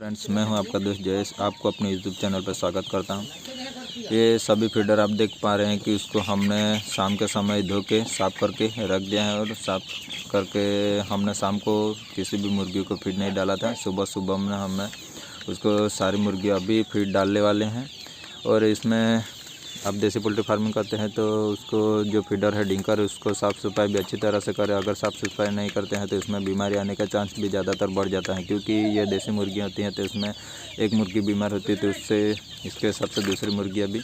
Friends, मैं हूं आपका दोस्त जयेश। आपको अपने यूट्यूब चैनल पर स्वागत करता हूं। ये सभी फीडर आप देख पा रहे हैं कि उसको हमने शाम के समय धो के साफ़ करके रख दिया है और साफ़ करके हमने शाम को किसी भी मुर्गी को फीड नहीं डाला था। सुबह सुबह में हमने उसको सारी मुर्गी अभी फीड डालने वाले हैं। और इसमें आप देसी पोल्ट्री फार्मिंग करते हैं तो उसको जो फीडर है डिंकर, उसको साफ़ सफाई भी अच्छी तरह से करें। अगर साफ़ सफाई नहीं करते हैं तो इसमें बीमारी आने का चांस भी ज़्यादातर बढ़ जाता है, क्योंकि ये देसी मुर्गियाँ होती हैं तो इसमें एक मुर्गी बीमार होती है तो उससे इसके हिसाब से दूसरी मुर्गियाँ भी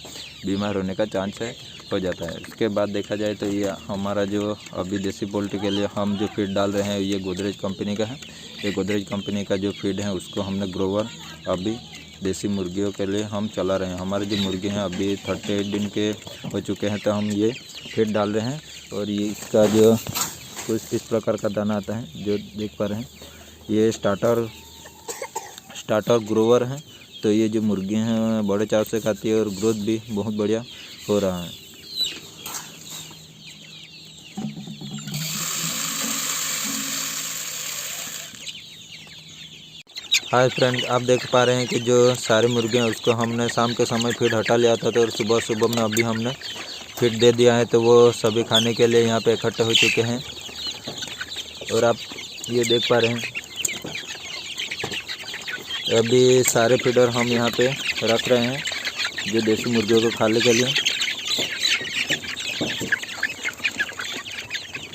बीमार होने का चांस हो जाता है। उसके बाद देखा जाए तो ये हमारा जो अभी देसी पोल्ट्री के लिए हम जो फीड डाल रहे हैं ये गोदरेज कंपनी का है। ये गोदरेज कंपनी का जो फीड है उसको हमने ग्रोवर अभी देसी मुर्गियों के लिए हम चला रहे हैं। हमारे जो मुर्गे हैं अभी 38 दिन के हो चुके हैं तो हम ये फीड डाल रहे हैं। और ये इसका जो कुछ इस प्रकार का दाना आता है जो देख पा रहे हैं, ये स्टार्टर ग्रोवर है। तो ये जो मुर्गियाँ हैं बड़े चाव से खाती है और ग्रोथ भी बहुत बढ़िया हो रहा है। हाय फ्रेंड, आप देख पा रहे हैं कि जो सारी मुर्गियाँ उसको हमने शाम के समय फीड हटा लिया था तो और सुबह सुबह में अभी हमने फीड दे दिया है। तो वो सभी खाने के लिए यहाँ पे इकट्ठे हो चुके हैं। और आप ये देख पा रहे हैं अभी सारे फीडर हम यहाँ पे रख रहे हैं जो देसी मुर्गियों को खाने के लिए।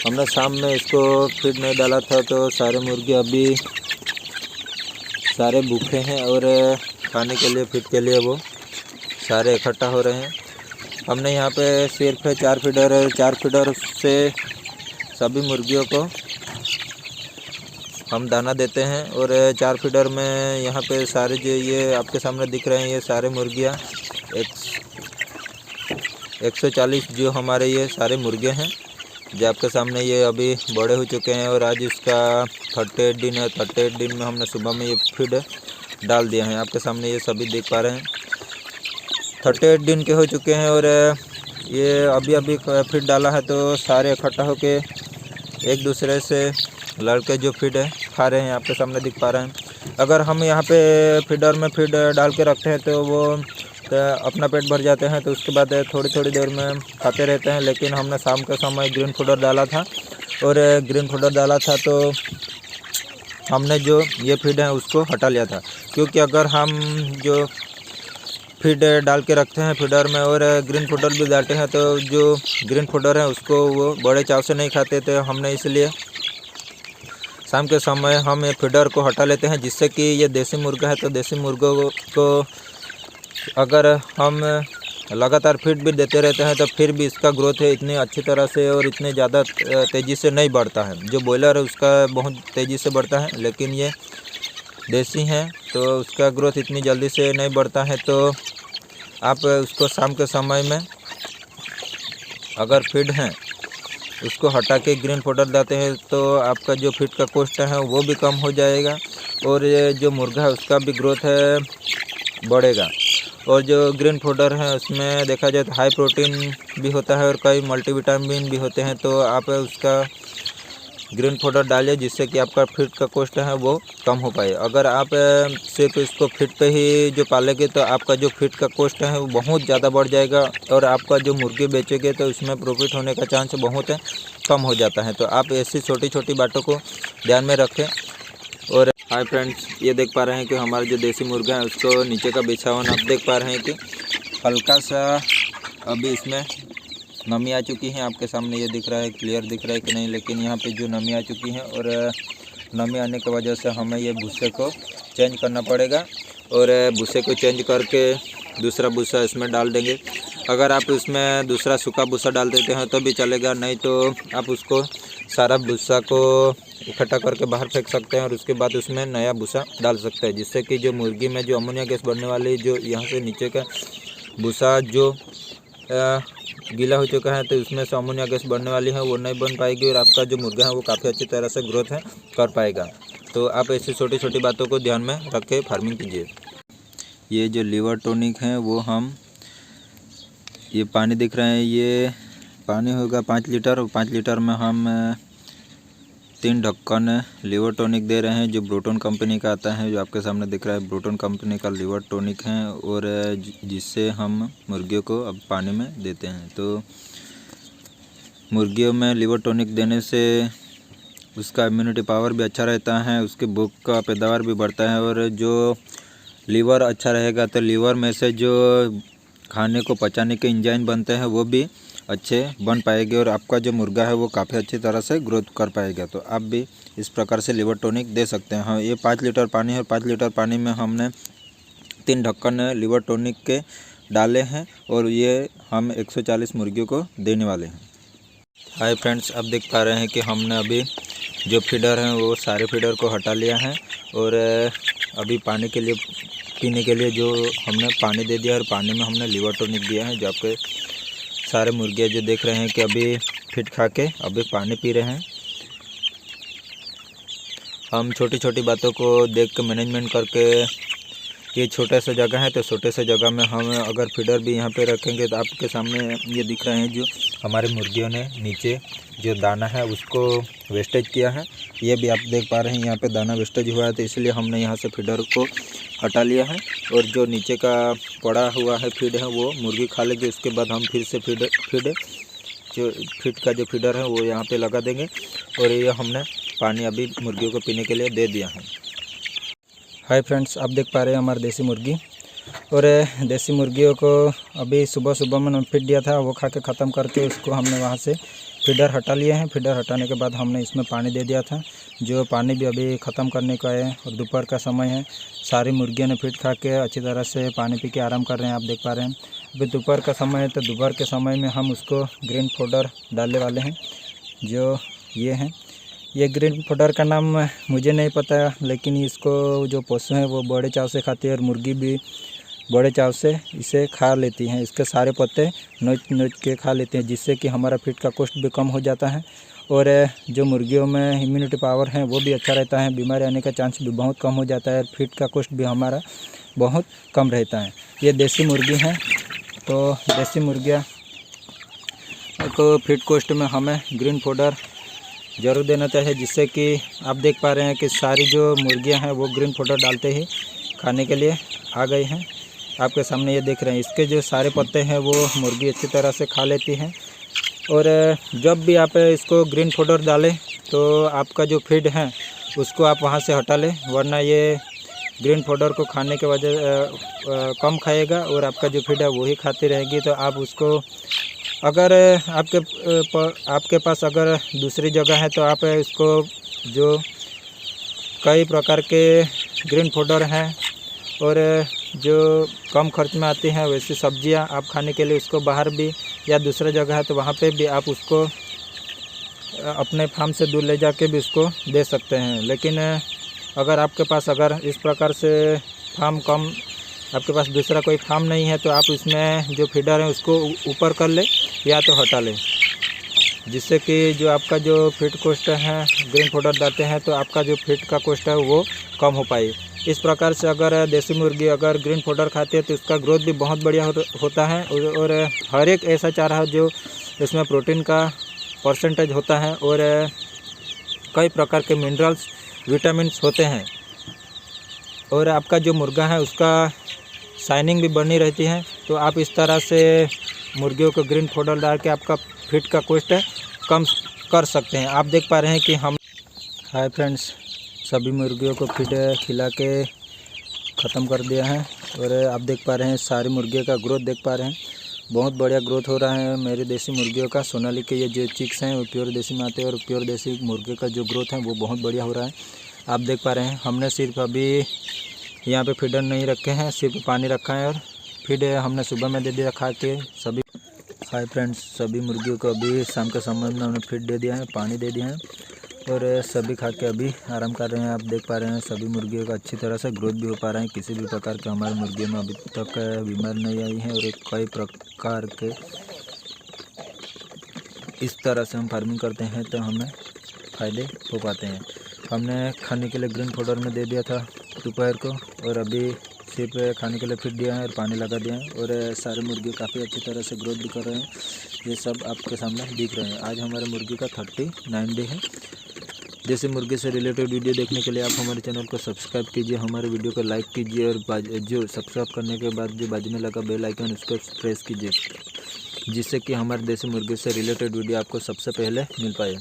हमने शाम में इसको फीड नहीं डाला था तो सारे मुर्गी अभी सारे भूखे हैं और खाने के लिए फीड के लिए वो सारे इकट्ठा हो रहे हैं। हमने यहाँ पे सिर्फ 4 फीडर से सभी मुर्गियों को हम दाना देते हैं। और 4 फीडर में यहाँ पे सारे जो ये आपके सामने दिख रहे हैं ये सारे मुर्गियाँ 140 जो हमारे ये सारे मुर्गे हैं जो आपके सामने ये अभी बड़े हो चुके हैं। और आज इसका 38 दिन है। 38 दिन में हमने सुबह में ये फीड डाल दिया है। आपके सामने ये सभी देख पा रहे हैं 38 दिन के हो चुके हैं और ये अभी फीड डाला है तो सारे इकट्ठा होके एक दूसरे से लड़के जो फीड खा रहे हैं आपके सामने दिख पा रहे हैं। अगर हम यहाँ पे फीडर में फीड डाल के रखते हैं तो वो अपना पेट भर जाते हैं तो उसके बाद थोड़ी देर में खाते रहते हैं। लेकिन हमने शाम के समय ग्रीन फूडर डाला था और ग्रीन फूडर डाला था तो हमने जो ये फीड है उसको हटा लिया था, क्योंकि अगर हम जो फीड डाल के रखते हैं फीडर में और ग्रीन फूडर भी डालते हैं तो जो ग्रीन फूडर है उसको वो बड़े चाव से नहीं खाते थे। हमने इसलिए शाम के समय हम ये फीडर को हटा लेते हैं, जिससे कि ये देसी मुर्गा है तो देसी मुर्गों को अगर हम लगातार फीड भी देते रहते हैं तो फिर भी इसका ग्रोथ है इतनी अच्छी तरह से और इतने ज़्यादा तेज़ी से नहीं बढ़ता है। जो बॉयलर है उसका बहुत तेज़ी से बढ़ता है, लेकिन ये देसी हैं तो उसका ग्रोथ इतनी जल्दी से नहीं बढ़ता है। तो आप उसको शाम के समय में अगर फीड है उसको हटा के ग्रीन पाउडर डालते हैं तो आपका जो फीड का कॉस्ट है वो भी कम हो जाएगा और ये जो मुर्गा है उसका भी ग्रोथ है बढ़ेगा। और जो ग्रीन पाउडर है उसमें देखा जाए तो हाई प्रोटीन भी होता है और कई मल्टीविटामिन भी होते हैं। तो आप उसका ग्रीन पाउडर डालिए जिससे कि आपका फीड का कॉस्ट है वो कम हो पाए। अगर आप सिर्फ इसको फीड पे ही जो पालेंगे तो आपका जो फीड का कॉस्ट है वो बहुत ज़्यादा बढ़ जाएगा और आपका जो मुर्गी बेचेंगे तो उसमें प्रॉफिट होने का चांस बहुत कम हो जाता है। तो आप ऐसी छोटी छोटी बातों को ध्यान में रखें। और हाय फ्रेंड्स, ये देख पा रहे हैं कि हमारा जो देसी मुर्गा है उसको नीचे का बिछावन आप देख पा रहे हैं कि हल्का सा अभी इसमें नमी आ चुकी है। आपके सामने ये दिख रहा है, क्लियर दिख रहा है कि नहीं, लेकिन यहाँ पे जो नमी आ चुकी है और नमी आने की वजह से हमें ये भूसे को चेंज करना पड़ेगा। और भूसे को चेंज करके दूसरा भूसा इसमें डाल देंगे। अगर आप इसमें दूसरा सूखा भूसा डाल देते हैं तो भी चलेगा, नहीं तो आप उसको सारा भूसा को इकट्ठा करके बाहर फेंक सकते हैं और उसके बाद उसमें नया भूसा डाल सकते हैं, जिससे कि जो मुर्गी में जो अमोनिया गैस बढ़ने वाली जो यहाँ से नीचे का भूसा जो गीला हो चुका है तो उसमें से अमोनिया गैस बढ़ने वाली है वो नहीं बन पाएगी और आपका जो मुर्गा है वो काफ़ी अच्छी तरह से ग्रोथ है कर पाएगा। तो आप ऐसी छोटी छोटी बातों को ध्यान में रख के फार्मिंग कीजिए। ये जो लीवर टॉनिक है वो हम ये पानी दिख रहे हैं, ये पानी होगा 5 लीटर और 5 लीटर में हम 3 ढक्कन लिवर टॉनिक दे रहे हैं, जो ब्रोटोन कंपनी का आता है, जो आपके सामने दिख रहा है ब्रोटोन कंपनी का लिवर टॉनिक है, और जिससे हम मुर्गियों को अब पानी में देते हैं। तो मुर्गियों में लिवर टॉनिक देने से उसका इम्यूनिटी पावर भी अच्छा रहता है, उसकी भूख का पैदावार भी बढ़ता है, और जो लीवर अच्छा रहेगा तो लीवर में से जो खाने को पचाने के एंजाइम बनते हैं वो भी अच्छे बन पाएंगे, और आपका जो मुर्गा है वो काफ़ी अच्छी तरह से ग्रोथ कर पाएगा। तो आप भी इस प्रकार से लिवर टॉनिक दे सकते हैं। हाँ, ये 5 लीटर पानी है, 5 लीटर पानी में हमने 3 ढक्कन लिवर टॉनिक के डाले हैं, और ये हम 140 मुर्गियों को देने वाले हैं। हाय फ्रेंड्स, आप देख पा रहे हैं कि हमने अभी जो फीडर हैं वो सारे फीडर को हटा लिया है, और अभी पानी के लिए पीने के लिए जो हमने पानी दे दिया, और पानी में हमने लिवर टॉनिक दिया है। जो आपके सारे मुर्गियाँ जो देख रहे हैं कि अभी फिट खा के अभी पानी पी रहे हैं। हम छोटी छोटी बातों को देख के मैनेजमेंट करके, ये छोटे से जगह है तो छोटे से जगह में हम अगर फीडर भी यहाँ पे रखेंगे तो आपके सामने ये दिख रहे हैं जो हमारे मुर्गियों ने नीचे जो दाना है उसको वेस्टेज किया है। ये भी आप देख पा रहे हैं यहाँ पे दाना वेस्टेज हुआ है, तो इसलिए हमने यहाँ से फीडर को हटा लिया है, और जो नीचे का पड़ा हुआ है फीड है वो मुर्गी खा लेगी। उसके बाद हम फिर से फीड का जो फीडर है वो यहाँ पे लगा देंगे, और ये हमने पानी अभी मुर्गियों को पीने के लिए दे दिया है। हाय फ्रेंड्स, आप देख पा रहे हैं हमारी देसी मुर्गी, और देसी मुर्गियों को अभी सुबह सुबह मैंने फीड दिया था, वो खा के ख़त्म करके उसको हमने वहाँ से फीडर हटा लिए हैं। फीडर हटाने के बाद हमने इसमें पानी दे दिया था, जो पानी भी अभी ख़त्म करने का है, और दोपहर का समय है। सारी मुर्गियों ने फीड खा के अच्छी तरह से पानी पी के आराम कर रहे हैं, आप देख पा रहे हैं। अभी दोपहर का समय है, तो दोपहर के समय में हम उसको ग्रीन पाउडर डालने वाले हैं, जो ये हैं। ये ग्रीन पाउडर का नाम मुझे नहीं पता, लेकिन इसको जो पशु हैं वो बड़े चाव से खाते हैं, और मुर्गी भी बड़े चाव से इसे खा लेती हैं। इसके सारे पत्ते नोच नोच के खा लेते हैं, जिससे कि हमारा फीड का कॉस्ट भी कम हो जाता है, और जो मुर्गियों में इम्यूनिटी पावर है वो भी अच्छा रहता है। बीमारी आने का चांस भी बहुत कम हो जाता है, और फीड का कॉस्ट भी हमारा बहुत कम रहता है। ये देसी मुर्गी हैं, तो देसी मुर्गियाँ को फीड कॉस्ट में हमें ग्रीन पाउडर ज़रूर देना चाहिए, जिससे कि आप देख पा रहे हैं कि सारी जो मुर्गियां हैं वो ग्रीन पाउडर डालते ही खाने के लिए आ गई हैं। आपके सामने ये देख रहे हैं, इसके जो सारे पत्ते हैं वो मुर्गी अच्छी तरह से खा लेती हैं। और जब भी आप इसको ग्रीन पाउडर डालें तो आपका जो फीड है उसको आप वहाँ से हटा लें, वरना ये ग्रीन पाउडर को खाने के वजह कम खाएगा, और आपका जो फीड है वही खाती रहेगी। तो आप उसको अगर आपके पास अगर दूसरी जगह है तो आप इसको, जो कई प्रकार के ग्रीन पाउडर हैं और जो कम खर्च में आती हैं वैसी सब्जियां आप खाने के लिए उसको बाहर भी या दूसरे जगह है तो वहाँ पे भी आप उसको अपने फार्म से दूर ले जाके भी उसको दे सकते हैं। लेकिन अगर आपके पास अगर इस प्रकार से फार्म कम, आपके पास दूसरा कोई फार्म नहीं है, तो आप इसमें जो फीडर है उसको ऊपर कर ले या तो हटा लें, जिससे कि जो आपका जो फीड कॉस्ट है ग्रीन पाउडर डालते हैं तो आपका जो फीड का कॉस्ट है वो कम हो पाए। इस प्रकार से अगर देसी मुर्गी अगर ग्रीन पाउडर खाती है तो उसका ग्रोथ भी बहुत बढ़िया होता है, और हर एक ऐसा चारा है जो इसमें प्रोटीन का परसेंटेज होता है और कई प्रकार के मिनरल्स विटामिन्स होते हैं, और आपका जो मुर्गा है उसका शाइनिंग भी बनी रहती है। तो आप इस तरह से मुर्गियों को ग्रीन पाउडर डाल के आपका फीड का कॉस्ट कम कर सकते हैं। आप देख पा रहे हैं कि हम हाय फ्रेंड्स, सभी मुर्गियों को फीड खिला के ख़त्म कर दिया है, और आप देख पा रहे हैं सारी मुर्गियों का ग्रोथ देख पा रहे हैं, बहुत बढ़िया ग्रोथ हो रहा है मेरी देसी मुर्गियों का। सोनाली के ये जो चिक्स हैं वो प्योर देसी में आते हैं, और प्योर देसी मुर्गे का जो ग्रोथ है वो बहुत बढ़िया हो रहा है। आप देख पा रहे हैं हमने सिर्फ अभी यहाँ पे फीडर नहीं रखे हैं, सिर्फ पानी रखा है, और फीड हमने सुबह में दे दिया खा के सभी। हाय फ्रेंड्स, सभी मुर्गियों को अभी शाम के समय में हमने फीड दे दिया है, पानी दे दिया है, और सभी खा के अभी आराम कर रहे हैं। आप देख पा रहे हैं सभी मुर्गियों का अच्छी तरह से ग्रोथ भी हो पा रहा है, किसी भी प्रकार के हमारे मुर्गियों में अभी तक बीमारी नहीं आई है, और कई प्रकार के इस तरह से हम फार्मिंग करते हैं तो हमें फ़ायदे हो पाते हैं। हमने खाने के लिए ग्रीन पाउडर में दे दिया था दोपहर को, और अभी सिर्फ खाने के लिए फीड दिया है और पानी लगा दिया है, और सारे मुर्गे काफ़ी अच्छी तरह से ग्रोथ भी कर रहे हैं। ये सब आपके सामने दिख रहे हैं। आज हमारे मुर्गी का 39 डे है। देसी मुर्गे से रिलेटेड वीडियो देखने के लिए आप हमारे चैनल को सब्सक्राइब कीजिए, हमारे वीडियो को लाइक कीजिए और जो सब्सक्राइब करने के बाद जो बाजू में लगा बेल आइकन उसको प्रेस कीजिए, जिससे कि हमारे देसी मुर्गे से रिलेटेड वीडियो आपको सबसे पहले मिल पाए।